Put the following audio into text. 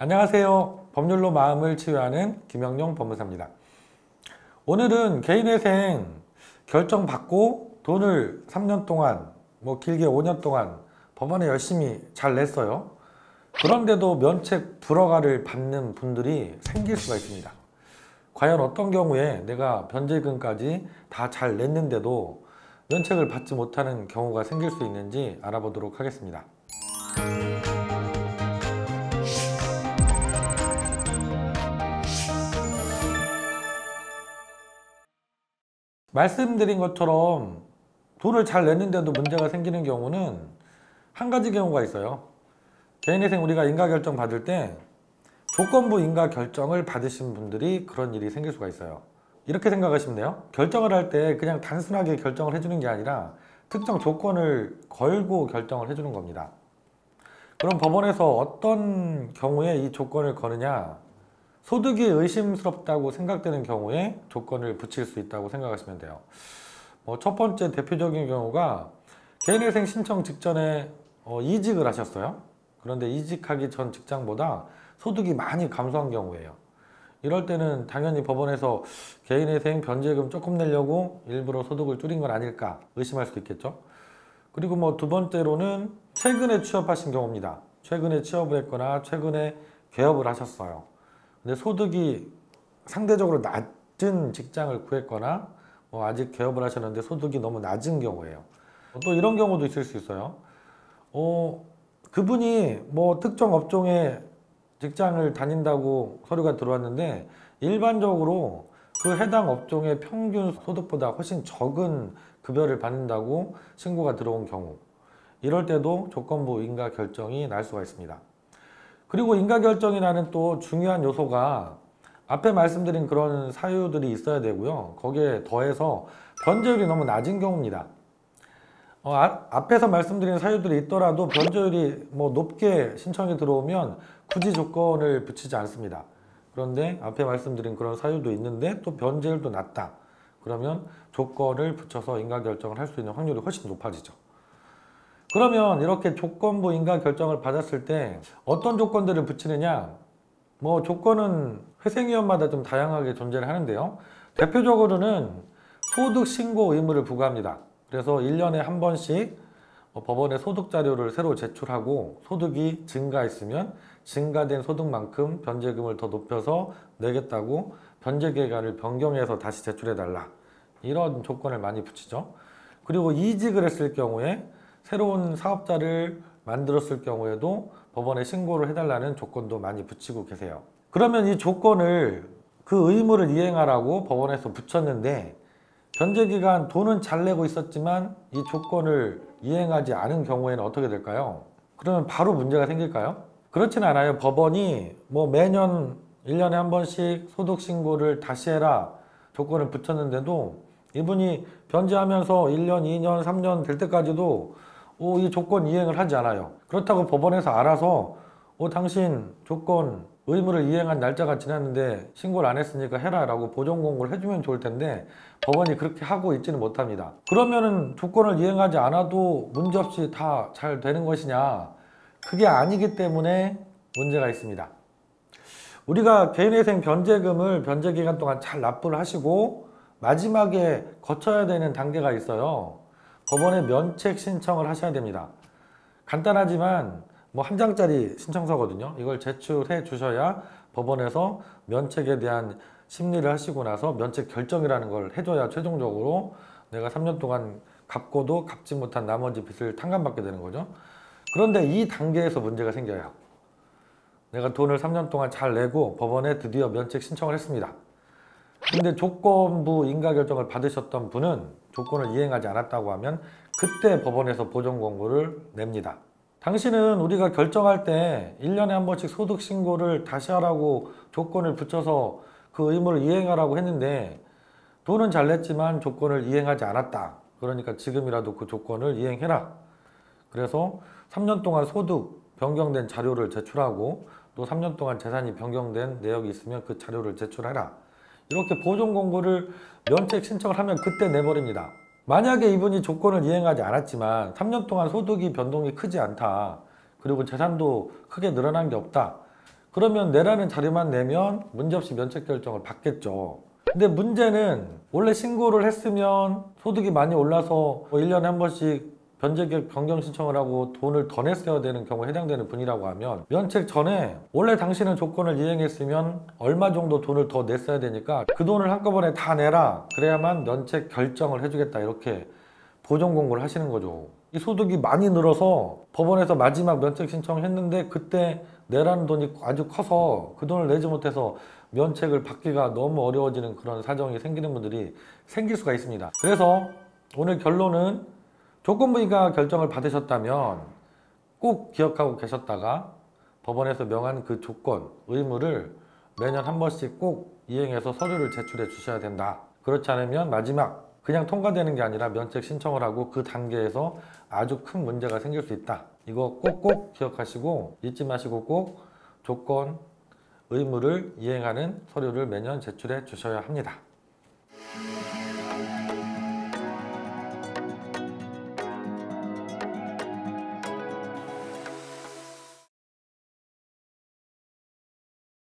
안녕하세요. 법률로 마음을 치유하는 김영용 법무사입니다. 오늘은 개인회생 결정 받고 돈을 3년 동안, 길게 5년 동안 법원에 열심히 잘 냈어요. 그런데도 면책 불허가를 받는 분들이 생길 수가 있습니다. 과연 어떤 경우에 내가 변제금까지 다 잘 냈는데도 면책을 받지 못하는 경우가 생길 수 있는지 알아보도록 하겠습니다. 말씀드린 것처럼 돈을 잘 냈는데도 문제가 생기는 경우는 한 가지 경우가 있어요. 개인회생 우리가 인가결정 받을 때 조건부 인가결정을 받으신 분들이 그런 일이 생길 수가 있어요. 이렇게 생각하시면 돼요. 결정을 할 때 그냥 단순하게 결정을 해주는 게 아니라 특정 조건을 걸고 결정을 해주는 겁니다. 그럼 법원에서 어떤 경우에 이 조건을 거느냐? 소득이 의심스럽다고 생각되는 경우에 조건을 붙일 수 있다고 생각하시면 돼요. 첫 번째 대표적인 경우가 개인회생 신청 직전에 이직을 하셨어요. 그런데 이직하기 전 직장보다 소득이 많이 감소한 경우예요. 이럴 때는 당연히 법원에서 개인회생 변제금 조금 내려고 일부러 소득을 줄인 건 아닐까 의심할 수도 있겠죠. 그리고 두 번째로는 최근에 취업하신 경우입니다. 최근에 취업을 했거나 최근에 개업을 하셨어요. 근데 소득이 상대적으로 낮은 직장을 구했거나 아직 개업을 하셨는데 소득이 너무 낮은 경우예요. 또 이런 경우도 있을 수 있어요. 그분이 특정 업종에 직장을 다닌다고 서류가 들어왔는데 일반적으로 그 해당 업종의 평균 소득보다 훨씬 적은 급여를 받는다고 신고가 들어온 경우, 이럴 때도 조건부 인가 결정이 날 수가 있습니다. 그리고 인가결정이 나는 또 중요한 요소가 앞에 말씀드린 그런 사유들이 있어야 되고요. 거기에 더해서 변제율이 너무 낮은 경우입니다. 앞에서 말씀드린 사유들이 있더라도 변제율이 높게 신청이 들어오면 굳이 조건을 붙이지 않습니다. 그런데 앞에 말씀드린 그런 사유도 있는데 또 변제율도 낮다. 그러면 조건을 붙여서 인가결정을 할 수 있는 확률이 훨씬 높아지죠. 그러면 이렇게 조건부 인가결정을 받았을 때 어떤 조건들을 붙이느냐? 조건은 회생위원마다 좀 다양하게 존재를 하는데요. 대표적으로는 소득 신고 의무를 부과합니다. 그래서 1년에 한 번씩 법원에 소득 자료를 새로 제출하고 소득이 증가했으면 증가된 소득만큼 변제금을 더 높여서 내겠다고 변제 기간을 변경해서 다시 제출해달라. 이런 조건을 많이 붙이죠. 그리고 이직을 했을 경우에 새로운 사업자를 만들었을 경우에도 법원에 신고를 해달라는 조건도 많이 붙이고 계세요. 그러면 이 조건을 그 의무를 이행하라고 법원에서 붙였는데 변제기간 돈은 잘 내고 있었지만 이 조건을 이행하지 않은 경우에는 어떻게 될까요? 그러면 바로 문제가 생길까요? 그렇진 않아요. 법원이 매년 1년에 한 번씩 소득신고를 다시 해라 조건을 붙였는데도 이분이 변제하면서 1년, 2년, 3년 될 때까지도 이 조건 이행을 하지 않아요. 그렇다고 법원에서 알아서 당신 조건 의무를 이행한 날짜가 지났는데 신고를 안 했으니까 해라 라고 보존 공고를 해주면 좋을 텐데 법원이 그렇게 하고 있지는 못합니다. 그러면은 조건을 이행하지 않아도 문제없이 다 잘 되는 것이냐? 그게 아니기 때문에 문제가 있습니다. 우리가 개인회생 변제금을 변제기간 동안 잘 납부를 하시고 마지막에 거쳐야 되는 단계가 있어요. 법원에 면책 신청을 하셔야 됩니다. 간단하지만 한 장짜리 신청서거든요. 이걸 제출해 주셔야 법원에서 면책에 대한 심리를 하시고 나서 면책 결정이라는 걸 해줘야 최종적으로 내가 3년 동안 갚고도 갚지 못한 나머지 빚을 탕감받게 되는 거죠. 그런데 이 단계에서 문제가 생겨요. 내가 돈을 3년 동안 잘 내고 법원에 드디어 면책 신청을 했습니다. 근데 조건부 인가결정을 받으셨던 분은 조건을 이행하지 않았다고 하면 그때 법원에서 보존 공고를 냅니다. 당신은 우리가 결정할 때 1년에 한 번씩 소득 신고를 다시 하라고 조건을 붙여서 그 의무를 이행하라고 했는데 돈은 잘 냈지만 조건을 이행하지 않았다. 그러니까 지금이라도 그 조건을 이행해라. 그래서 3년 동안 소득 변경된 자료를 제출하고 또 3년 동안 재산이 변경된 내역이 있으면 그 자료를 제출해라. 이렇게 보존 공고를 면책 신청을 하면 그때 내버립니다. 만약에 이분이 조건을 이행하지 않았지만 3년 동안 소득이 변동이 크지 않다. 그리고 재산도 크게 늘어난 게 없다. 그러면 내라는 자료만 내면 문제없이 면책 결정을 받겠죠. 근데 문제는 원래 신고를 했으면 소득이 많이 올라서 1년에 한 번씩 변제계획 변경 신청을 하고 돈을 더 냈어야 되는 경우에 해당되는 분이라고 하면 면책 전에 원래 당신은 조건을 이행했으면 얼마 정도 돈을 더 냈어야 되니까 그 돈을 한꺼번에 다 내라. 그래야만 면책 결정을 해주겠다. 이렇게 보정 공고를 하시는 거죠. 이 소득이 많이 늘어서 법원에서 마지막 면책 신청했는데 그때 내라는 돈이 아주 커서 그 돈을 내지 못해서 면책을 받기가 너무 어려워지는 그런 사정이 생기는 분들이 생길 수가 있습니다. 그래서 오늘 결론은 조건부가 결정을 받으셨다면 꼭 기억하고 계셨다가 법원에서 명한 그 조건, 의무를 매년 한 번씩 꼭 이행해서 서류를 제출해 주셔야 된다. 그렇지 않으면 마지막 그냥 통과되는 게 아니라 면책 신청을 하고 그 단계에서 아주 큰 문제가 생길 수 있다. 이거 꼭꼭 기억하시고 잊지 마시고 꼭 조건, 의무를 이행하는 서류를 매년 제출해 주셔야 합니다.